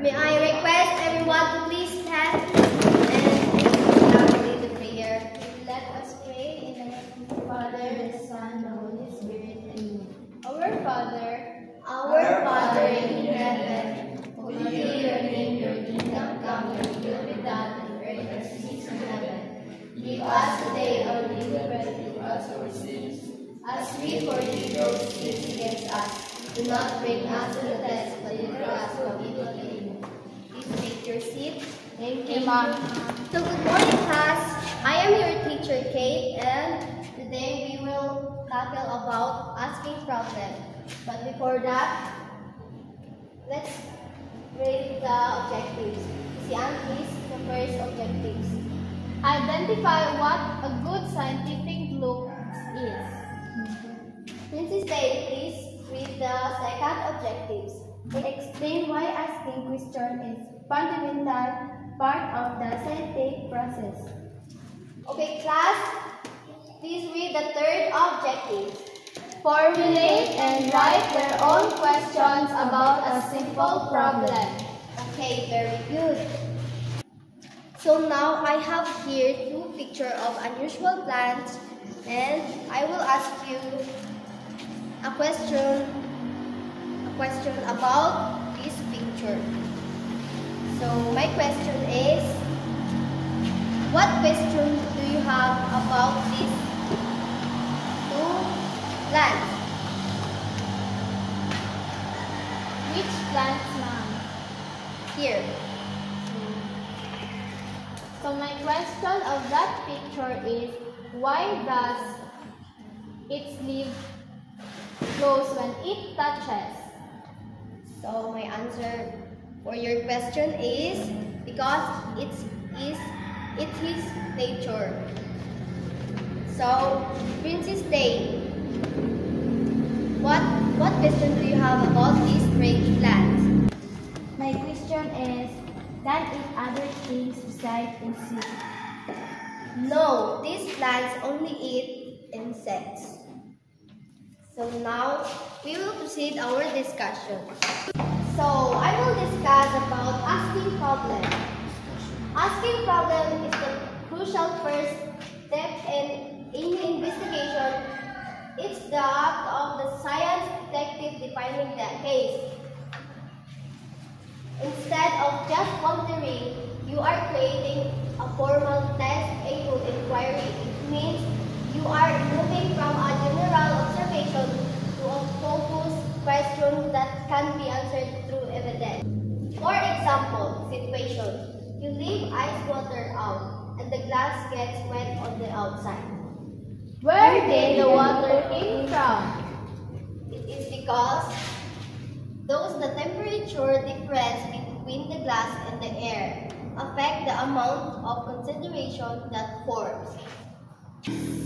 May I request everyone to please stand and lead the prayer. Let us pray in the name of the Father, the Son, the Holy Spirit. Amen. Our Father in heaven, holy be your name, your kingdom come, your will be done on earth as it is in heaven. Give us today our daily bread, forgive us our sins, as we forgive those who sin against us. Do not bring us to the test, but deliver us from evil. Amen. Please take your seat. Thank you, Mom. So good morning, class. I am your teacher, Kate, and today we will tackle about asking problems. But before that, let's read the objectives. Sian, please, the first objectives. Identify what a good scientific look is. Princess Day, please read the second objectives. Explain why asking questions is fundamental part of the scientific process. Okay, class, please read the third objective. Formulate and write their own questions about a simple problem. Okay, very good. So now I have here two pictures of unusual plants, and I will ask you a question about this picture. So my question is, what question do you have about these two plants? Which plants, ma'am? Here. So my question of that picture is, why does its leaf glows when it touches? So my answer for your question is because it is nature. So Princess Day, what question do you have about these strange plants? My question is, can it other things besides insects? No, these plants only eat insects. So now we will proceed our discussion. So I will discuss about asking problem. Asking problem is the crucial first step in any investigation. It's the act of the science detective defining the case. Instead of just wondering, you are creating a formal test able inquiry. It means you are moving from a general observation to a focused question that can be answered through evidence. For example, situation. You leave ice water out and the glass gets wet on the outside. Where did the water came from? It is because the temperature difference between the glass and the air affect the amount of concentration that forms.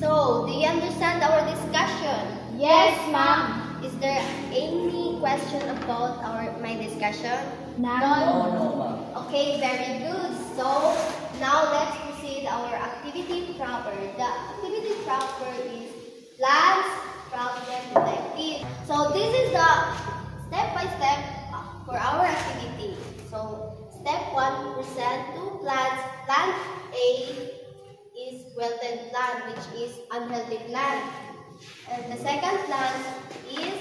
So, do you understand our discussion? Yes, ma'am. Is there any question about my discussion? None. No, ma'am. Okay, very good. So, now let's proceed our activity proper. The activity proper is plants, problem, detective. So, this is the step-by-step for our activity. So, step 1, present two plants. Plant A is wilted plant, which is unhealthy plant. And the second plant is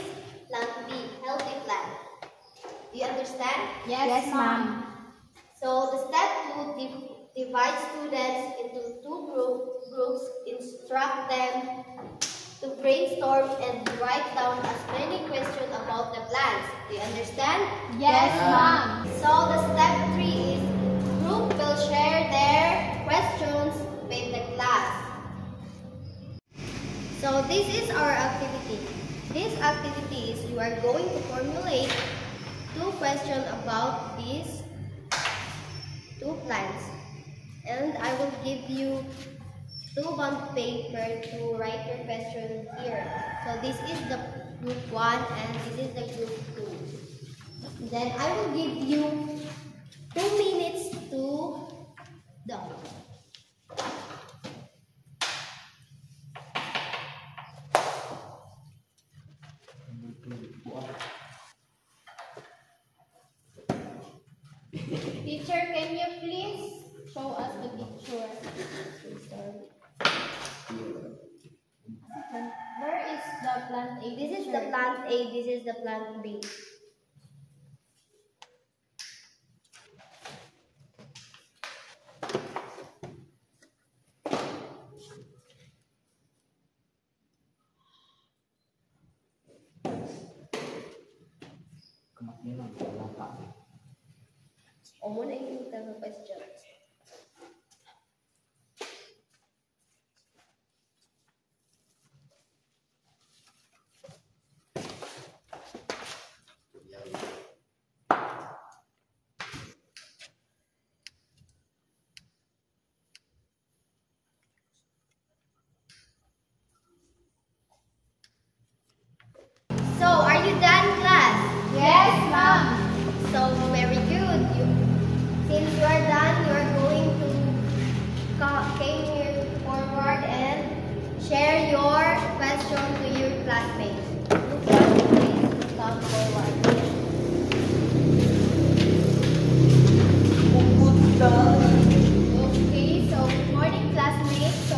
plant B, healthy plant. Do you understand? Yes, ma'am. So the step 2 divides students into two groups, instruct them to brainstorm and write down as many questions about the plants. Do you understand? Yes, ma'am. So the step 3 is group will share their questions with the class. So this is our activity. This activity is you are going to formulate two questions about these two plants. And I will give you 2 bond paper to write your question here. So this is the group 1 and this is the group 2. Then I will give you 2 minutes to done. Teacher, can you please show us the picture? Where is the plant A? This is the plant A, this is the plant B. O muna yung tanong questions. So, are you done, class? Yes, ma'am. So, very good. Since you are done, you are going to came here forward and share your question to your classmates. Please come forward. Okay, so good morning, classmates. So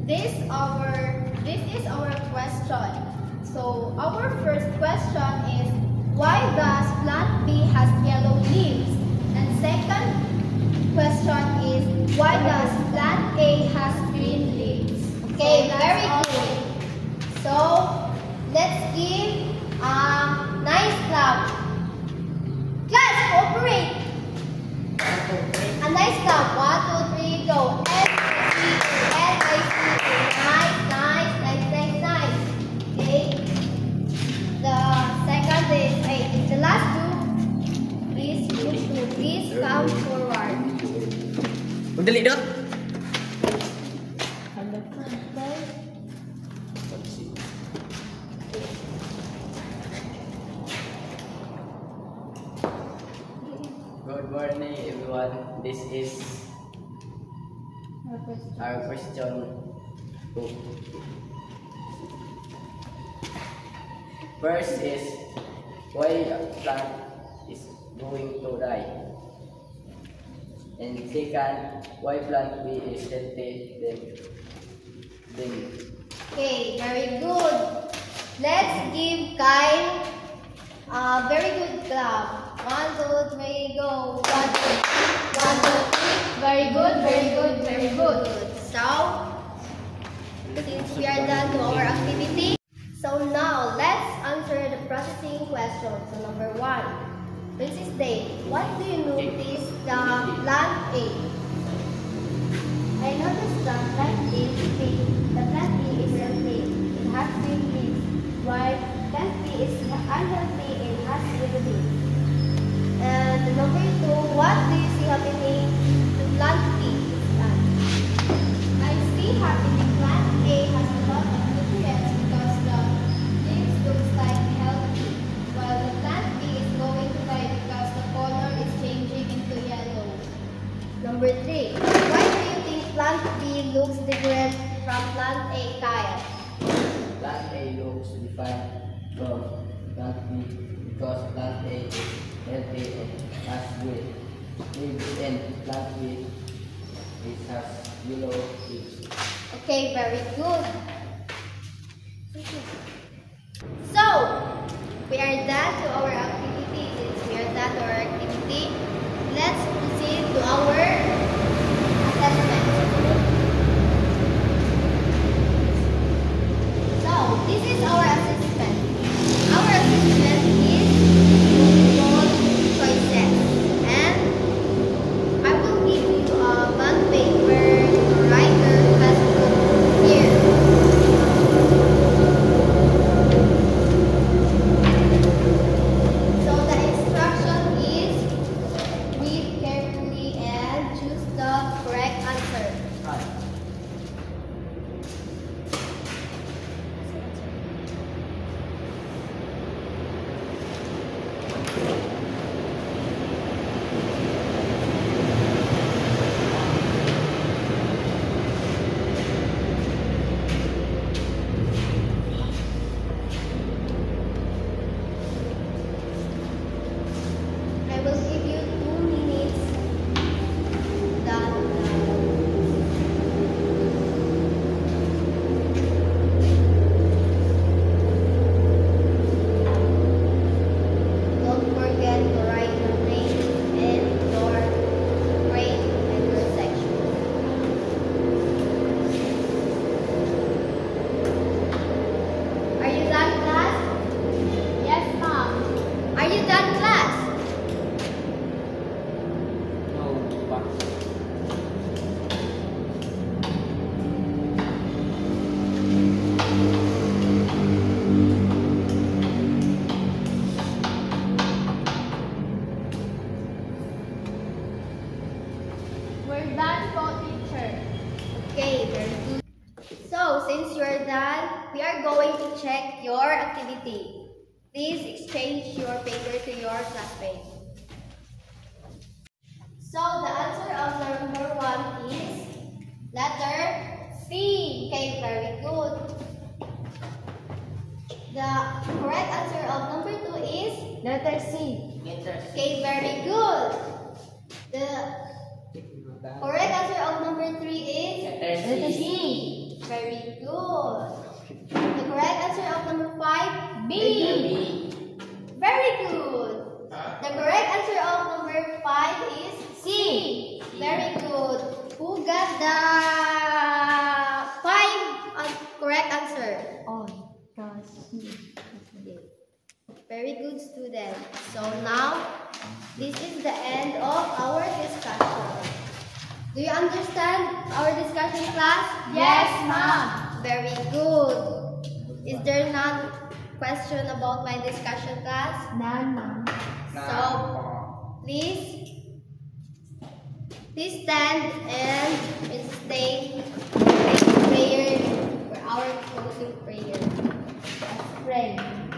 this is our question. So our first question is, why does plant B has yellow leaves? And second question is, why does plant A has green leaves? Okay, very good. So let's give a nice clap. Class, cooperate. A nice clap. 1, 2, 3, go. Nice, nice, nice, nice, nice. Okay. The second is, the last two, please come forward. Dali dot. Good morning, everyone. This is our question 2. First is, why a plant is going to die? And second, why plant B is healthy then. Okay, very good. Let's give Kyle a very good clap. 1, 2, 3, go. 1, 2, 3. Very good, very good, very good. So, since we are done to our activity, so now let's answer the processing question. So number 1, Princess Day, what do you notice the plant A? I noticed that plant A is pink. The plant B is healthy. It has green leaves. While plant B is unhealthy and has yellow leaves. And number 2, what do you see happening to plant B? I see happening plant A has a lot of nutrients because the leaves looks like healthy, while the plant B is going to die because the color is changing into yellow. Number 3, why do you think plant B looks different from plant A, Kyle? Plant A looks different from plant B because plant A is healthy and has green leaves, and plant B has yellow leaves. Okay, very good. So, we are done to our activity. Since we are done to our activity, let's proceed to our assessment. So, this is our assessment. Our assessment is multiple choices. And I will give you a bond paper to write your question here. So the instruction is We're done, co-teacher. Okay, very good. So, since you're done, we are going to check your activity. Please exchange your paper to your classmate. So, the answer of number 1 is letter C. Okay, very good. The correct answer of number 2 is Letter C. okay, very good. The correct answer of number 3 is Letter C. very good. The correct answer of number 5, B. Very good. The correct answer of number 5 is C. Very good. Who got the 5 correct answer? Oh, gosh. Very good student. So now, this is the end of our discussion. Do you understand our discussion, class? Yes, ma'am. Very good. Is there none question about my discussion, class? None, ma'am. So, please stand and stay prayer for our closing prayer. Let's pray.